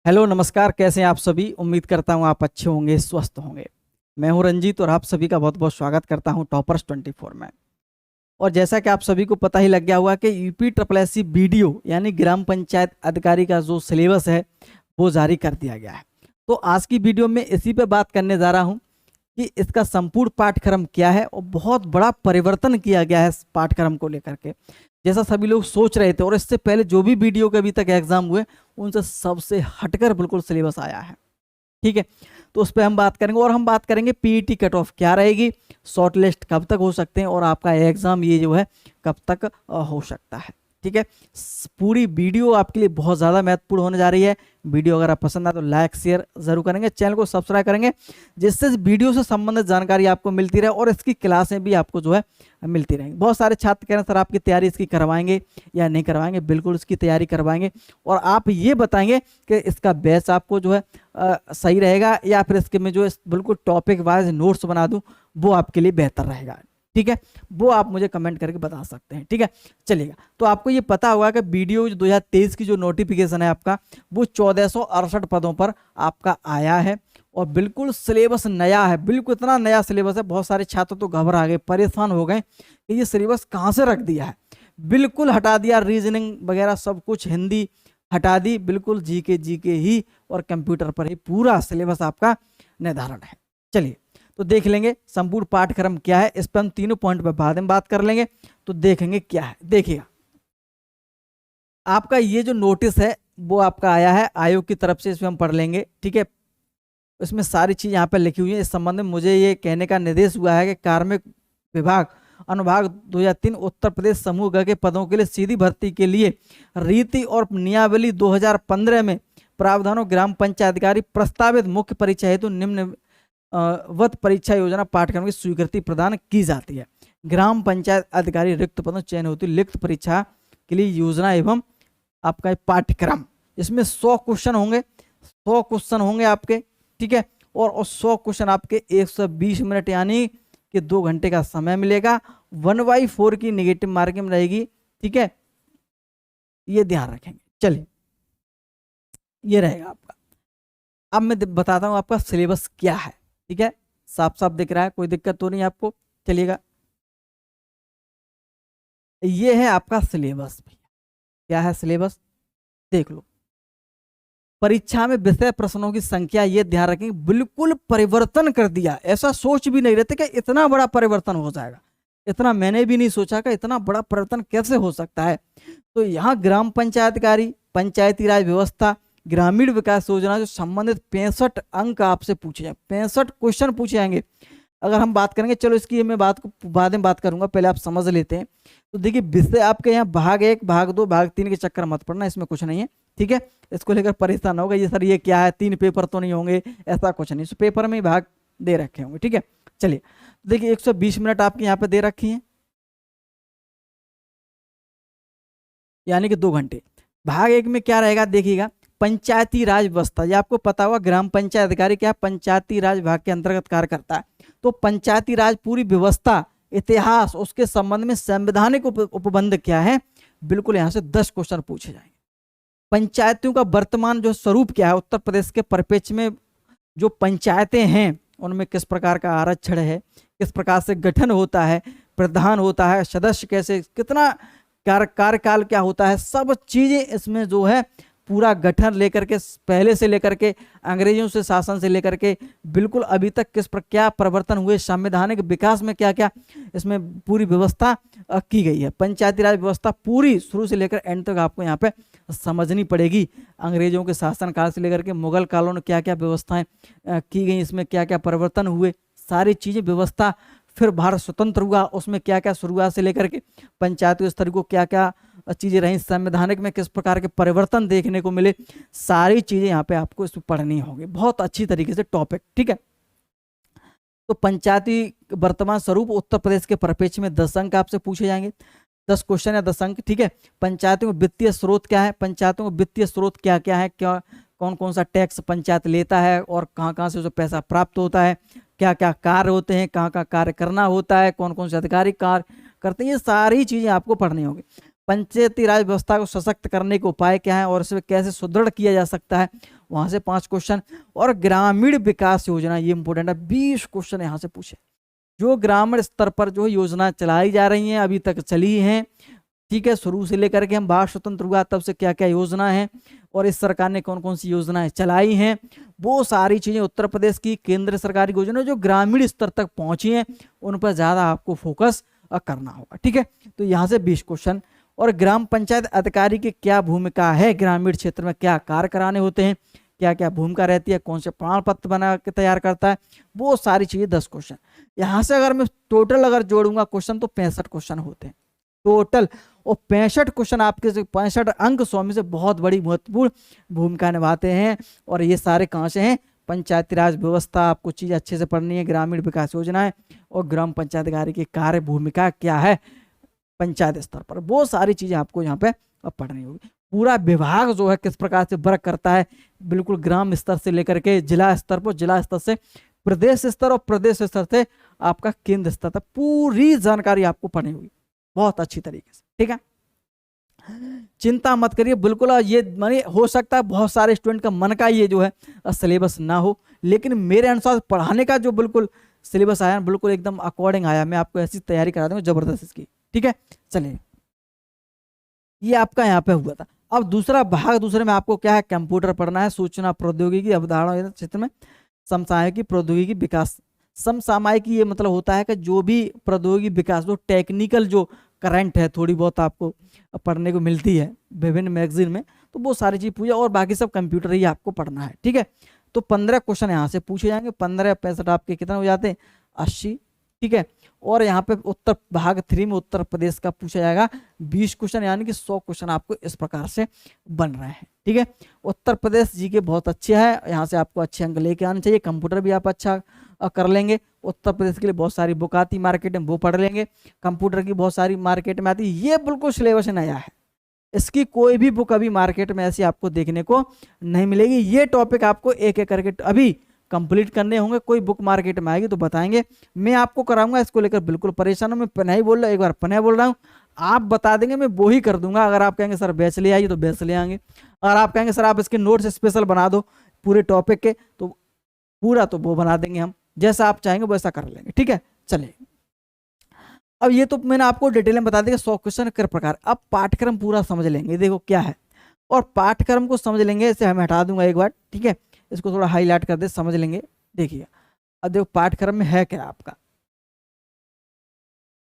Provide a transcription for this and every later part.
Hello नमस्कार, कैसे हैं आप सभी। उम्मीद करता हूं आप अच्छे होंगे, स्वस्थ होंगे। मैं हूं रंजीत और आप सभी का बहुत बहुत स्वागत करता हूं टॉपर्स 24 में। और जैसा कि आप सभी को पता ही लग गया होगा कि UP triple S C BDO यानी ग्राम पंचायत अधिकारी का जो सिलेबस है वो जारी कर दिया गया है। तो आज की वीडियो में इसी पे बात करने जा रहा हूं कि इसका संपूर्ण पाठ्यक्रम क्या है और बहुत बड़ा परिवर्तन किया गया है इस पाठ्यक्रम को लेकर के। जैसा सभी लोग सोच रहे थे और इससे पहले जो भी वीडियो के अभी तक एग्जाम हुए उनसे सबसे हटकर बिल्कुल सिलेबस आया है। ठीक है, तो उस पर हम बात करेंगे और हम बात करेंगे पीईटी कट ऑफ क्या रहेगी, शॉर्ट लिस्ट कब तक हो सकते हैं और आपका एग्जाम ये जो है कब तक हो सकता है। ठीक है, पूरी वीडियो आपके लिए बहुत ज़्यादा महत्वपूर्ण होने जा रही है। वीडियो अगर आप पसंद आए तो लाइक शेयर जरूर करेंगे, चैनल को सब्सक्राइब करेंगे जिससे इस वीडियो से संबंधित जानकारी आपको मिलती रहे और इसकी क्लासें भी आपको जो है मिलती रहेंगी। बहुत सारे छात्र कह रहे हैं सर आपकी तैयारी इसकी करवाएंगे या नहीं करवाएंगे। बिल्कुल इसकी तैयारी करवाएंगे और आप ये बताएंगे कि इसका बैच आपको जो है सही रहेगा या फिर इसके में जो बिल्कुल टॉपिक वाइज नोट्स बना दूं वो आपके लिए बेहतर रहेगा। ठीक है, वो आप मुझे कमेंट करके बता सकते हैं। ठीक है, चलिएगा। तो आपको ये पता होगा कि वीडियो 2023 की जो नोटिफिकेशन है आपका वो 1468 पदों पर आपका आया है और बिल्कुल सिलेबस नया है। बिल्कुल इतना नया सिलेबस है, बहुत सारे छात्र तो घबरा गए, परेशान हो गए कि ये सिलेबस कहाँ से रख दिया है। बिल्कुल हटा दिया, रीजनिंग वगैरह सब कुछ हिंदी हटा दी, बिल्कुल जीके ही और कंप्यूटर पर ही पूरा सिलेबस आपका निर्धारण है। चलिए तो देख लेंगे संपूर्ण पाठ्यक्रम क्या है, इस पर हम तीनों पॉइंट पर बाद में बात कर लेंगे। तो देखेंगे क्या है। देखिएगा, आपका ये जो नोटिस है वो आपका आया है आयोग की तरफ से, इसमें हम पढ़ लेंगे। ठीक है, इसमें सारी चीज यहाँ पर लिखी हुई है। इस संबंध में मुझे ये कहने का निर्देश हुआ है कि कार्मिक विभाग अनुभाग 2003 उत्तर प्रदेश समूह ग के पदों के लिए सीधी भर्ती के लिए रीति और नियमावली 2015 में प्रावधानों ग्राम पंचायत अधिकारी प्रस्तावित मुख्य परीक्षा हेतु निम्न वत परीक्षा योजना पाठ्यक्रम की स्वीकृति प्रदान की जाती है। ग्राम पंचायत अधिकारी रिक्त पदों चयन होती लिखित परीक्षा के लिए योजना एवं आपका पाठ्यक्रम। इसमें 100 क्वेश्चन होंगे, 100 क्वेश्चन होंगे आपके। ठीक है, और 100 क्वेश्चन आपके 120 मिनट यानी कि 2 घंटे का समय मिलेगा। 1/4 की नेगेटिव मार्किंग रहेगी। ठीक है, ये ध्यान रखेंगे। चलिए, ये रहेगा आपका। अब मैं बताता हूं आपका सिलेबस क्या है। ठीक है, साफ साफ दिख रहा है, कोई दिक्कत तो नहीं आपको। चलिएगा, ये है आपका सिलेबस। क्या है सिलेबस, देख लो। परीक्षा में विषय प्रश्नों की संख्या, ये ध्यान रखेंगे, बिल्कुल परिवर्तन कर दिया। ऐसा सोच भी नहीं रहते कि इतना बड़ा परिवर्तन हो जाएगा। इतना मैंने भी नहीं सोचा कि इतना बड़ा परिवर्तन कैसे हो सकता है। तो यहाँ ग्राम पंचायत कार्य, पंचायती राज व्यवस्था, ग्रामीण विकास योजना से संबंधित 65 अंक आपसे पूछे जाए, 65 क्वेश्चन पूछे जाएंगे। अगर हम बात करेंगे, चलो इसकी मैं बात को बाद में बात करूंगा, पहले आप समझ लेते हैं। तो देखिए, विषय आपके यहाँ भाग 1, भाग 2, भाग 3 के चक्कर मत पड़ना, इसमें कुछ नहीं है। ठीक है, इसको लेकर परेशान होगा ये सर ये क्या है, 3 पेपर तो नहीं होंगे, ऐसा कुछ नहीं। तो पेपर में ही भाग दे रखे होंगे। ठीक है, चलिए देखिए 120 मिनट आपके यहाँ पे दे रखी है यानी कि 2 घंटे। भाग 1 में क्या रहेगा देखिएगा, पंचायती राज व्यवस्था। ये आपको पता होगा, ग्राम पंचायत अधिकारी क्या पंचायती राज विभाग के अंतर्गत कार्य करता है। तो पंचायती राज पूरी व्यवस्था, इतिहास, उसके संबंध में संवैधानिक उपबंध क्या है, बिल्कुल यहाँ से 10 क्वेश्चन पूछे जाएंगे। पंचायतों का वर्तमान जो स्वरूप क्या है, उत्तर प्रदेश के परिप्रेक्ष्य में जो पंचायतें हैं उनमें किस प्रकार का आरक्षण है, किस प्रकार से गठन होता है, प्रधान होता है, सदस्य कैसे, कितना कार्यकाल क्या होता है, सब चीजें इसमें जो है पूरा गठन लेकर के, पहले से लेकर के अंग्रेजों से शासन से लेकर के बिल्कुल अभी तक किस पर क्या परिवर्तन हुए, संवैधानिक विकास में क्या क्या इसमें पूरी व्यवस्था की गई है। पंचायती राज व्यवस्था पूरी शुरू से लेकर एंड तक आपको यहाँ पे समझनी पड़ेगी। अंग्रेजों के शासन काल से लेकर के मुगल कालों में क्या क्या व्यवस्थाएं की गई, इसमें क्या क्या परिवर्तन हुए, सारी चीजें व्यवस्था। फिर भारत स्वतंत्र हुआ, उसमें क्या क्या शुरुआत से लेकर के पंचायती स्तर को क्या क्या चीजें रही, संवैधानिक में किस प्रकार के परिवर्तन देखने को मिले, सारी चीजें यहाँ पे आपको इसमें पढ़नी होगी बहुत अच्छी तरीके से टॉपिक। ठीक है, तो पंचायती वर्तमान स्वरूप उत्तर प्रदेश के परिप्रेक्ष्य में 10 अंक आपसे पूछे जाएंगे, 10 क्वेश्चन या 10 अंक। ठीक है, पंचायतों में वित्तीय स्रोत क्या है, पंचायतों में वित्तीय स्रोत क्या क्या है, क्या कौन कौन सा टैक्स पंचायत लेता है और कहाँ कहाँ से उसे पैसा प्राप्त होता है, क्या क्या कार्य होते हैं, कहाँ कहाँ कार्य करना होता है, कौन कौन से अधिकारी कार्य करते हैं, ये सारी चीजें आपको पढ़नी होगी। पंचायती राज व्यवस्था को सशक्त करने के उपाय क्या है और इसे कैसे सुदृढ़ किया जा सकता है, वहां से 5 क्वेश्चन। और ग्रामीण विकास योजना, ये इंपॉर्टेंट है, 20 क्वेश्चन यहाँ से पूछे। जो ग्रामीण स्तर पर जो योजना चलाई जा रही हैं, अभी तक चली हैं, ठीक है, शुरू से लेकर के हम भारत स्वतंत्र हुआ तब से क्या क्या योजना है और इस सरकार ने कौन कौन सी योजनाएं चलाई हैं, वो सारी चीजें उत्तर प्रदेश की केंद्र सरकारी योजना जो ग्रामीण स्तर तक पहुंची हैं उन पर ज्यादा आपको फोकस करना होगा। ठीक है, तो यहाँ से 20 क्वेश्चन। और ग्राम पंचायत अधिकारी की क्या भूमिका है, ग्रामीण क्षेत्र में क्या कार्य कराने होते हैं, क्या क्या भूमिका रहती है, कौन से प्रमाण पत्र बना के तैयार करता है, वो सारी चीजें 10 क्वेश्चन। यहाँ से अगर मैं टोटल अगर जोड़ूंगा क्वेश्चन तो 65 क्वेश्चन होते हैं टोटल। और 65 क्वेश्चन आपके 65 अंक 100 में से बहुत बड़ी महत्वपूर्ण भूमिका निभाते हैं। और ये सारे कहाँ से हैं, पंचायती राज व्यवस्था, आपको चीज अच्छे से पढ़नी है, ग्रामीण विकास योजनाएं और ग्राम पंचायत अधिकारी की कार्य भूमिका क्या है पंचायत स्तर पर, वो सारी चीजें आपको यहाँ पे पढ़नी होगी। पूरा विभाग जो है किस प्रकार से वर्क करता है, बिल्कुल ग्राम स्तर से लेकर के जिला स्तर पर, जिला स्तर से प्रदेश स्तर और प्रदेश स्तर से आपका केंद्र स्तर तक पूरी जानकारी आपको पढ़नी होगी बहुत अच्छी तरीके से। ठीक है, चिंता मत करिए बिल्कुल। ये माने हो सकता है बहुत सारे स्टूडेंट का मन का ये जो है सिलेबस ना हो, लेकिन मेरे अनुसार पढ़ाने का जो बिल्कुल सिलेबस आया बिल्कुल एकदम अकॉर्डिंग आया। मैं आपको ऐसी तैयारी करा दूंगा जबरदस्त इसकी। ठीक है, चलिए, ये आपका यहाँ पे हुआ था। अब दूसरा भाग, दूसरे में आपको क्या है, कंप्यूटर पढ़ना है, सूचना प्रौद्योगिकी अवधारणा क्षेत्र में समसामयिकी प्रौद्योगिकी विकास। समसामयिकी ये मतलब होता है कि जो भी प्रौद्योगिकी विकास, जो टेक्निकल जो करंट है थोड़ी बहुत आपको पढ़ने को मिलती है विभिन्न मैगजीन में, तो वो सारी चीज पूछा और बाकी सब कंप्यूटर ही आपको पढ़ना है। ठीक है, तो 15 क्वेश्चन यहाँ से पूछे जाएंगे। 15 65 आपके कितने हो जाते हैं, 80। ठीक है, और यहाँ पे उत्तर भाग 3 में उत्तर प्रदेश का पूछा जाएगा 20 क्वेश्चन, यानी कि 100 क्वेश्चन आपको इस प्रकार से बन रहे हैं। ठीक है, उत्तर प्रदेश जी के बहुत अच्छे है, यहाँ से आपको अच्छे अंक लेके आने चाहिए। कंप्यूटर भी आप अच्छा कर लेंगे। उत्तर प्रदेश के लिए बहुत सारी बुक आती मार्केट में, वो पढ़ लेंगे। कंप्यूटर की बहुत सारी मार्केट में आती, ये बिल्कुल सिलेबस नया है, इसकी कोई भी बुक अभी मार्केट में ऐसी आपको देखने को नहीं मिलेगी। ये टॉपिक आपको एक एक करके अभी कंप्लीट करने होंगे। कोई बुक मार्केट में आएगी तो बताएंगे, मैं आपको कराऊंगा, इसको लेकर बिल्कुल परेशान हूं। मैं नहीं बोल रहा, एक बार पन्या बोल रहा हूँ, आप बता देंगे मैं वो ही कर दूंगा। अगर आप कहेंगे सर बैच ले आइए तो बैच ले आएंगे, अगर आप कहेंगे सर आप इसके नोट्स स्पेशल बना दो पूरे टॉपिक के तो पूरा, तो वो बना देंगे हम, जैसा आप चाहेंगे वैसा कर लेंगे। ठीक है, चलिए, अब ये तो मैंने आपको डिटेल में बता दिया 100 क्वेश्चन किस प्रकार। अब पाठ्यक्रम पूरा समझ लेंगे, देखो क्या है, और पाठ्यक्रम को समझ लेंगे। इसे मैं हटा दूंगा एक बार, ठीक है, इसको थोड़ा हाईलाइट कर दे, समझ लेंगे। देखिए अब देखो पाठ्यक्रम में है क्या आपका,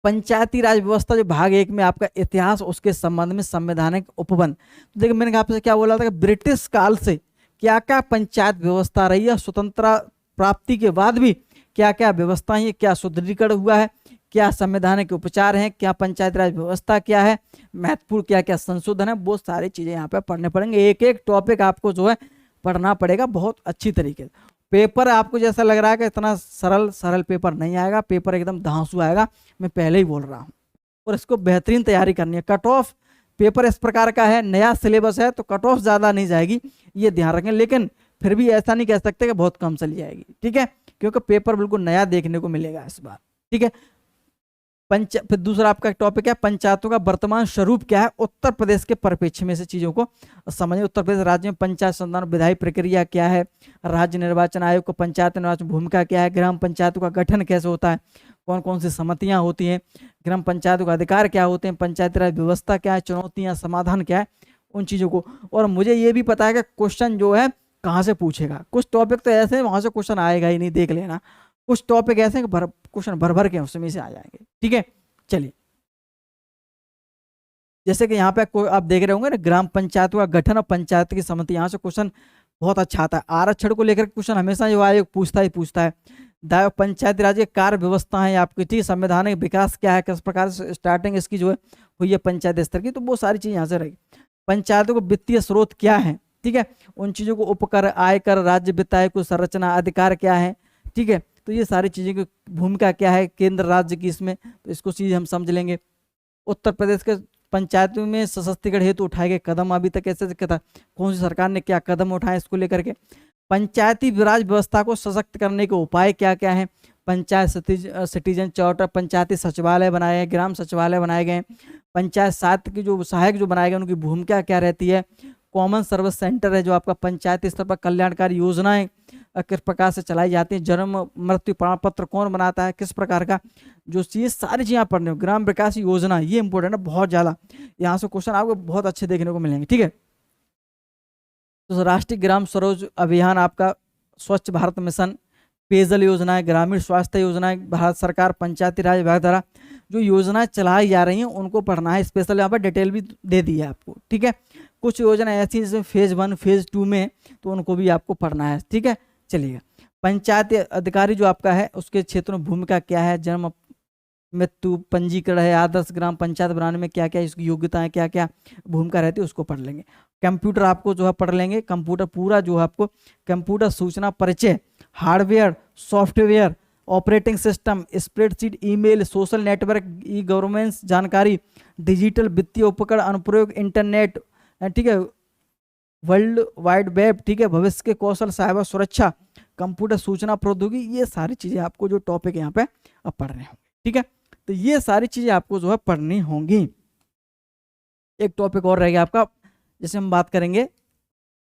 पंचायती राज व्यवस्था जो भाग 1 में आपका इतिहास, उसके संबंध में संवैधानिक उपबंध। तो देखिए मैंने आपसे क्या बोला था कि ब्रिटिश काल से क्या क्या पंचायत व्यवस्था रही है, स्वतंत्रता प्राप्ति के बाद भी क्या क्या व्यवस्था है, क्या सुदृढ़ीकरण हुआ है, क्या संवैधानिक उपचार हैं, क्या पंचायत राज व्यवस्था क्या है, महत्वपूर्ण क्या क्या संशोधन है, वो सारी चीजें यहाँ पे पढ़ने पड़ेंगे। एक एक टॉपिक आपको जो है पढ़ना पड़ेगा बहुत अच्छी तरीके से। पेपर आपको जैसा लग रहा है कि इतना सरल पेपर नहीं आएगा, पेपर एकदम धांसू आएगा, मैं पहले ही बोल रहा हूँ। और इसको बेहतरीन तैयारी करनी है। कट ऑफ पेपर इस प्रकार का है, नया सिलेबस है, तो कट ऑफ ज्यादा नहीं जाएगी, ये ध्यान रखें। लेकिन फिर भी ऐसा नहीं कह सकते कि बहुत कम चली जाएगी, ठीक है, क्योंकि पेपर बिल्कुल नया देखने को मिलेगा इस बार। ठीक है, फिर दूसरा आपका टॉपिक है पंचायतों का वर्तमान स्वरूप क्या है, उत्तर प्रदेश के परिप्रेक्ष्य में से चीजों को समझें। उत्तर प्रदेश राज्य में पंचायत संस्थान विधायी प्रक्रिया क्या है, राज्य निर्वाचन आयोग को पंचायत निर्वाचन भूमिका क्या है, ग्राम पंचायतों का गठन कैसे होता है, कौन कौन सी समितियां होती हैं, ग्राम पंचायतों का अधिकार क्या होते हैं, पंचायती राज व्यवस्था क्या है, चुनौतियां समाधान क्या है, उन चीजों को। और मुझे ये भी पता है कि क्वेश्चन जो है कहाँ से पूछेगा। कुछ टॉपिक तो ऐसे हैं वहां से क्वेश्चन आएगा ही नहीं, देख लेना। कुछ टॉपिक ऐसे हैं कि क्वेश्चन भर के उसमें से आ जाएंगे। ठीक है, चलिए, जैसे कि यहाँ पे आप देख रहे होंगे ना, ग्राम पंचायतों का गठन और पंचायत की समिति, यहाँ से क्वेश्चन बहुत अच्छा आता है। आरक्षण को लेकर क्वेश्चन हमेशा जो आयोग पूछता है। पंचायती राज की कार्य व्यवस्था है आपकी, ठीक, संवैधानिक विकास क्या है, किस प्रकार से स्टार्टिंग इसकी जो है हुई है पंचायत स्तर की, तो वो सारी चीज यहाँ से रहेगी। पंचायतों को वित्तीय स्रोत क्या है, ठीक है, उन चीजों को उपकर, आयकर, राज्य वित्त आयोग को संरचना, अधिकार क्या है, ठीक है, तो ये सारी चीजें की भूमिका क्या है केंद्र राज्य की इसमें, तो इसको चीज हम समझ लेंगे। उत्तर प्रदेश के पंचायतों में सशक्तिकरण हेतु उठाए गए कदम अभी तक कैसे था, कौन सी सरकार ने क्या कदम उठाए इसको लेकर के। पंचायती राज व्यवस्था को सशक्त करने के उपाय क्या क्या है, पंचायत सिटीजन चार्टर, पंचायती सचिवालय बनाए गए, ग्राम सचिवालय बनाए गए, पंचायत सहायक की जो सहायक जो बनाए गए उनकी भूमिका क्या रहती है, कॉमन सर्विस सेंटर है जो आपका पंचायती स्तर पर कल्याणकारी योजनाएं किस प्रकार से चलाई जाती हैं, जन्म मृत्यु प्रमाण पत्र कौन बनाता है, किस प्रकार का, जो चीज़ सारी चीज़ें आप पढ़ने हो, ग्राम विकास योजना, ये इंपॉर्टेंट है बहुत ज़्यादा, यहाँ से क्वेश्चन आपको बहुत अच्छे देखने को मिलेंगे। ठीक है, तो राष्ट्रीय ग्राम स्वरोज अभियान आपका, स्वच्छ भारत मिशन, पेयजल योजना, ग्रामीण स्वास्थ्य योजना, भारत सरकार पंचायती राज विभाग द्वारा जो योजनाएं चलाई जा रही हैं उनको पढ़ना है, स्पेशल यहाँ पर डिटेल भी दे दी है आपको। ठीक है, कुछ योजना ऐसी जिसमें फेज 1 फेज 2 में, तो उनको भी आपको पढ़ना है। ठीक है, चलिएगा, पंचायत अधिकारी जो आपका है उसके क्षेत्र में भूमिका क्या है, जन्म मृत्यु पंजीकरण है, आदर्श ग्राम पंचायत बनाने में क्या क्या इसकी योग्यताएं, क्या क्या भूमिका रहती है, उसको पढ़ लेंगे। कंप्यूटर आपको जो है पढ़ लेंगे, कंप्यूटर पूरा जो है आपको कंप्यूटर सूचना परिचय, hardware software, operating system, spreadsheet, email, social network, e governance जानकारी, डिजिटल वित्तीय उपकरण अनुप्रयोग, इंटरनेट, ठीक है, वर्ल्ड वाइड वेब, ठीक है, भविष्य के कौशल, साइबर सुरक्षा, कंप्यूटर सूचना प्रौद्योगिकी, ये सारी चीज़ें आपको जो टॉपिक यहाँ पे अब पढ़ रहे होंगे। ठीक है, तो ये सारी चीज़ें आपको जो है पढ़नी होंगी। एक टॉपिक और रहेगा आपका, जैसे हम बात करेंगे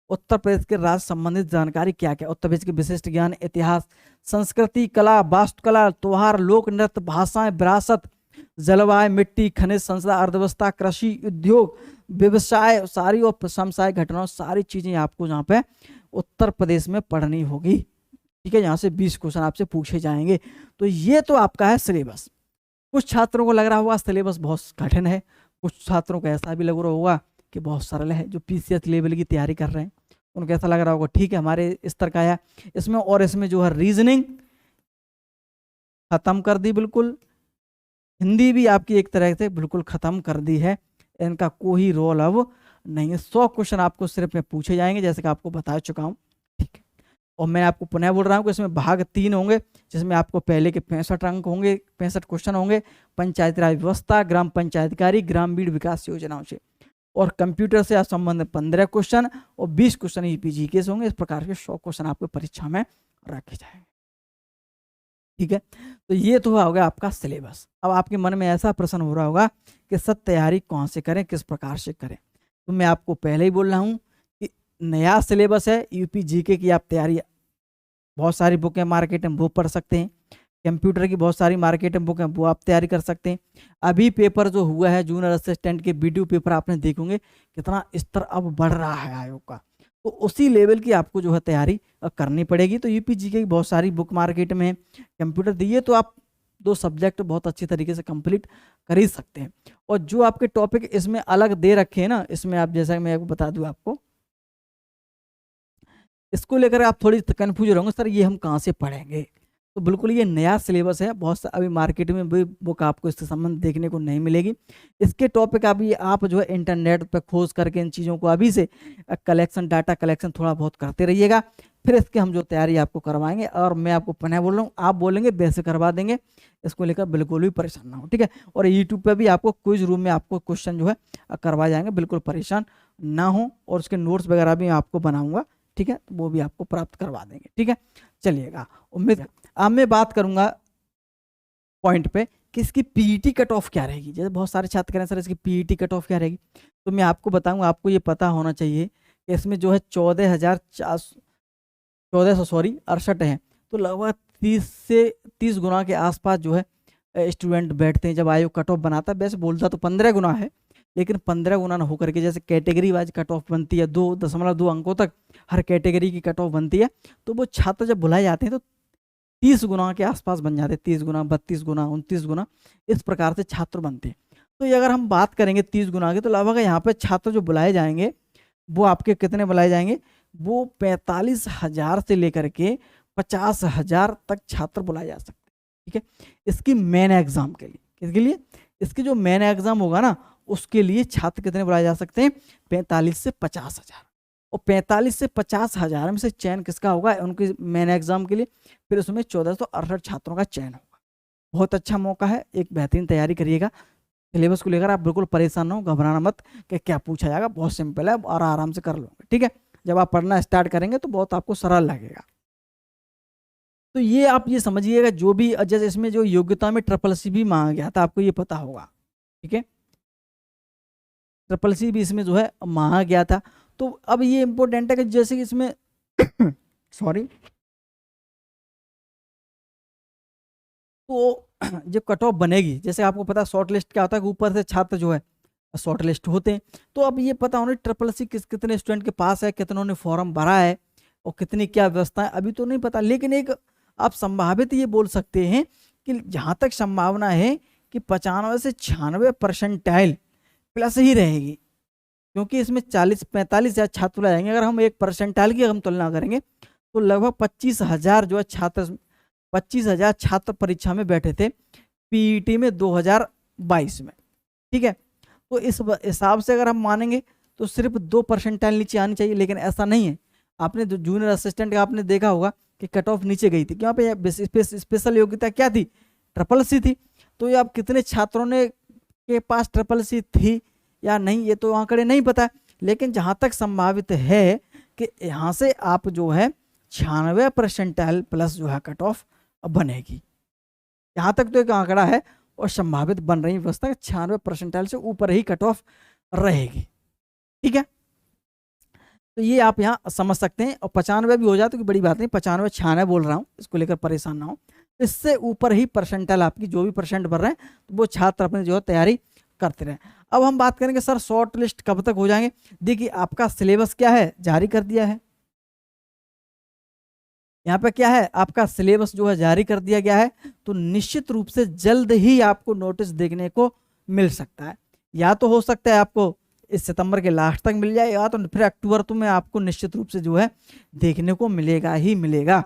उत्तर प्रदेश के राज्य संबंधित जानकारी क्या क्या, उत्तर प्रदेश के विशिष्ट ज्ञान, इतिहास, संस्कृति, कला, वास्तुकला, त्योहार, लोक नृत्य, भाषाएं, विरासत, जलवायु, मिट्टी, खनिज संसाधन, अर्थव्यवस्था, कृषि, उद्योग, व्यवसाय, सारी और प्रशंसाएं घटनाओं, सारी चीजें आपको यहाँ पे उत्तर प्रदेश में पढ़नी होगी। ठीक है, यहाँ से 20 क्वेश्चन आपसे पूछे जाएंगे। तो ये तो आपका है सिलेबस। कुछ छात्रों को लग रहा होगा सिलेबस बहुत कठिन है, कुछ छात्रों को ऐसा भी लग रहा होगा कि बहुत सरल है, जो पीसीएस लेवल की तैयारी कर रहे हैं उनको ऐसा लग रहा होगा ठीक है हमारे स्तर का है इसमें, और इसमें जो है रीजनिंग खत्म कर दी बिल्कुल, हिंदी भी आपकी एक तरह से बिल्कुल खत्म कर दी है, इनका कोई रोल अब नहीं है। 100 क्वेश्चन आपको सिर्फ में पूछे जाएंगे जैसे कि आपको बता चुका हूँ। ठीक है, और मैं आपको पुनः बोल रहा हूँ कि इसमें भाग 3 होंगे, जिसमें आपको पहले के 65 अंक होंगे, 65 क्वेश्चन होंगे पंचायती राज व्यवस्था, ग्राम पंचायतकारी, ग्रामीण विकास योजनाओं से, और कंप्यूटर से संबंधित 15 क्वेश्चन और 20 क्वेश्चन ईपीजी के होंगे। इस प्रकार के 100 क्वेश्चन आपको परीक्षा में रखे जाएंगे। ठीक है, तो ये तो हो गया आपका सिलेबस। अब आपके मन में ऐसा प्रश्न हो रहा होगा कि सर तैयारी कौन से करें, किस प्रकार से करें, तो मैं आपको पहले ही बोल रहा हूँ कि नया सिलेबस है, यूपी जीके की आप तैयारी, बहुत सारी बुकें मार्केट में वो पढ़ सकते हैं, कंप्यूटर की बहुत सारी मार्केट में बुक है वो आप तैयारी कर सकते हैं। अभी पेपर जो हुआ है जूनियर असिस्टेंट के वीडियो पेपर आपने देखोगे कितना स्तर अब बढ़ रहा है आयोग का, तो उसी लेवल की आपको जो है तैयारी करनी पड़ेगी। तो यूपीजीके की बहुत सारी बुक मार्केट में, कंप्यूटर दिए तो आप 2 सब्जेक्ट बहुत अच्छी तरीके से कंप्लीट कर ही सकते हैं। और जो आपके टॉपिक इसमें अलग दे रखे हैं ना, इसमें आप जैसा मैं बता दूं आपको, इसको लेकर आप थोड़ी कन्फ्यूज रहोगे सर ये हम कहाँ से पढ़ेंगे, तो बिल्कुल ये नया सिलेबस है, बहुत सा अभी मार्केट में भी बुक आपको इससे संबंध देखने को नहीं मिलेगी। इसके टॉपिक अभी आप जो है इंटरनेट पर खोज करके इन चीज़ों को अभी से कलेक्शन, डाटा कलेक्शन थोड़ा बहुत करते रहिएगा, फिर इसके हम जो तैयारी आपको करवाएंगे। और मैं आपको पुनः बोल रहा हूँ, आप बोलेंगे वैसे करवा देंगे, इसको लेकर बिल्कुल भी परेशान ना हो। ठीक है, और यूट्यूब पर भी आपको क्विज रूम में आपको क्वेश्चन जो है करवाए जाएंगे, बिल्कुल परेशान ना हो, और उसके नोट्स वगैरह भी आपको बनाऊंगा। ठीक है, तो वो भी आपको प्राप्त करवा देंगे। ठीक है, चलिएगा, उम्मीद अब मैं बात करूंगा पॉइंट पे कि इसकी पीईटी कट ऑफ क्या रहेगी। जैसे बहुत सारे छात्र कह रहे हैं सर इसकी पीईटी कट ऑफ क्या रहेगी, तो मैं आपको बताऊंगा, आपको ये पता होना चाहिए कि इसमें जो है 1468 है, तो लगभग 30 से 30 गुना के आसपास जो है स्टूडेंट बैठते हैं जब आयोग कट ऑफ बनाता है। वैसे बोलता तो 15 गुना है, लेकिन 15 गुना ना होकर के जैसे कैटेगरी वाइज कट ऑफ बनती है 2.2 अंकों तक हर कैटेगरी की कट ऑफ बनती है, तो वो छात्र जब बुलाए जाते हैं तो 30 गुना के आसपास बन जाते हैं, 30 गुना, 32 गुना, 29 गुना, इस प्रकार से छात्र बनते हैं। तो ये अगर हम बात करेंगे 30 गुना की, तो लगभग यहाँ पे छात्र जो बुलाए जाएंगे वो आपके कितने बुलाए जाएंगे, वो 45,000 से लेकर के 50,000 तक छात्र बुलाए जा सकते हैं। ठीक है, इसकी मेन एग्जाम के लिए, किसके लिए, इसकी जो मेन एग्जाम होगा ना उसके लिए छात्र कितने बुलाए जा सकते हैं, 45 से 50,000, और 45 से 50,000 में से चयन किसका होगा, उनके मेन एग्जाम के लिए, फिर उसमें 1468 छात्रों का चयन होगा। बहुत अच्छा मौका है, एक बेहतरीन तैयारी करिएगा। सिलेबस को लेकर आप बिल्कुल परेशान ना हो, घबराना मत कि क्या पूछा जाएगा, बहुत सिंपल है और आराम से कर लोगे। ठीक है, जब आप पढ़ना स्टार्ट करेंगे तो बहुत आपको सरल लगेगा। तो ये आप ये समझिएगा, जो भी जैसे इसमें जो योग्यता में ट्रिपल-सी भी मांगा गया था, आपको ये पता होगा, ठीक है। ट्रिपल-सी भी इसमें जो है मांगा गया था। तो अब ये इंपॉर्टेंट है कि जैसे कि इसमें सॉरी, तो जो कट ऑफ बनेगी, जैसे आपको पता है शॉर्ट लिस्ट क्या होता है कि ऊपर से छात्र जो है शॉर्ट लिस्ट होते हैं। तो अब ये पता होना ट्रिपल-सी कितने स्टूडेंट के पास है, कितनों ने फॉर्म भरा है और कितनी क्या व्यवस्था है, अभी तो नहीं पता। लेकिन एक आप संभावित ये बोल सकते हैं कि जहाँ तक संभावना है कि 95 से 96% प्लस ही रहेगी, क्योंकि इसमें 40-45 हज़ार छात्र आएंगे। अगर हम 1% की हम तुलना करेंगे तो लगभग 25,000 जो है छात्र, 25,000 छात्र परीक्षा में बैठे थे पीईटी में 2022 में, ठीक है। तो इस हिसाब से अगर हम मानेंगे तो सिर्फ 2% नीचे आनी चाहिए, लेकिन ऐसा नहीं है। आपने जो जूनियर असिस्टेंट का आपने देखा होगा कि कट ऑफ नीचे गई थी, क्यों पे स्पेशल योग्यता क्या थी, ट्रिपल-सी थी। तो ये आप कितने छात्रों ने के पास ट्रिपल-सी थी या नहीं, ये तो आंकड़े नहीं पता, लेकिन जहाँ तक संभावित है कि यहाँ से आप जो है 96% प्लस जो है कट ऑफ बनेगी। यहाँ तक तो एक आंकड़ा है और संभावित बन रही व्यवस्था 96% से ऊपर ही कट ऑफ रहेगी, ठीक है। तो ये आप यहाँ समझ सकते हैं। और 95 भी हो जाए तो कोई बड़ी बात नहीं, 95-96 बोल रहा हूँ, इसको लेकर परेशान ना हो। इससे ऊपर ही परसेंटाइल आपकी जो भी परसेंट भर रहे हैं तो वो छात्र अपनी जो है तैयारी करते रहें। अब हम बात करेंगे सर शॉर्ट लिस्ट कब तक हो जाएंगे। देखिए आपका सिलेबस क्या है, जारी कर दिया है। यहाँ पे क्या है, आपका सिलेबस जो है जारी कर दिया गया है। तो निश्चित रूप से जल्द ही आपको नोटिस देखने को मिल सकता है, या तो हो सकता है आपको इस सितंबर के लास्ट तक मिल जाए, या तो फिर अक्टूबर तो में आपको निश्चित रूप से जो है देखने को मिलेगा ही मिलेगा।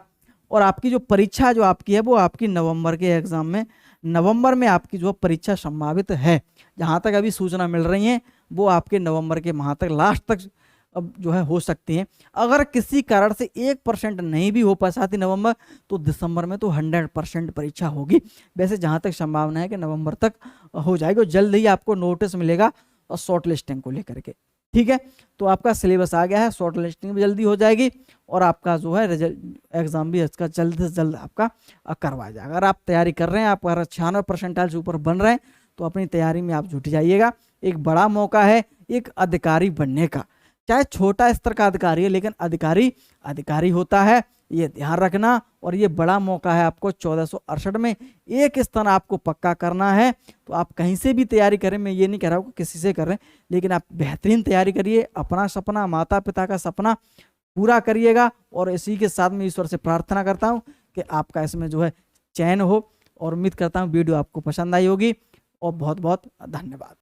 और आपकी जो परीक्षा जो आपकी है वो आपकी नवंबर के एग्जाम में, नवंबर में आपकी जो परीक्षा संभावित है, जहाँ तक अभी सूचना मिल रही है वो आपके नवंबर के माह तक लास्ट तक अब जो है हो सकती हैं। अगर किसी कारण से 1% नहीं भी हो पाती नवंबर, तो दिसंबर में तो 100% परीक्षा होगी। वैसे जहाँ तक संभावना है कि नवंबर तक हो जाएगी और जल्द ही आपको नोटिस मिलेगा और शॉर्ट लिस्टिंग को लेकर के, ठीक है। तो आपका सिलेबस आ गया है, शॉर्ट लिस्टिंग भी जल्दी हो जाएगी और आपका जो है रिजल्ट एग्जाम भी इसका जल्द से जल्द आपका करवाया जाएगा। अगर आप तैयारी कर रहे हैं, आप अगर 96% से ऊपर बन रहे हैं तो अपनी तैयारी में आप जुट जाइएगा। एक बड़ा मौका है एक अधिकारी बनने का, चाहे छोटा स्तर का अधिकारी है, लेकिन अधिकारी अधिकारी होता है, ये ध्यान रखना। और ये बड़ा मौका है आपको 1468 में एक स्थान आपको पक्का करना है। तो आप कहीं से भी तैयारी करें, मैं ये नहीं कह रहा हूँ किसी से कर रहे हैं, लेकिन आप बेहतरीन तैयारी करिए, अपना सपना, माता पिता का सपना पूरा करिएगा। और इसी के साथ में ईश्वर से प्रार्थना करता हूँ कि आपका इसमें जो है चयन हो। और उम्मीद करता हूँ वीडियो आपको पसंद आई होगी और बहुत बहुत धन्यवाद।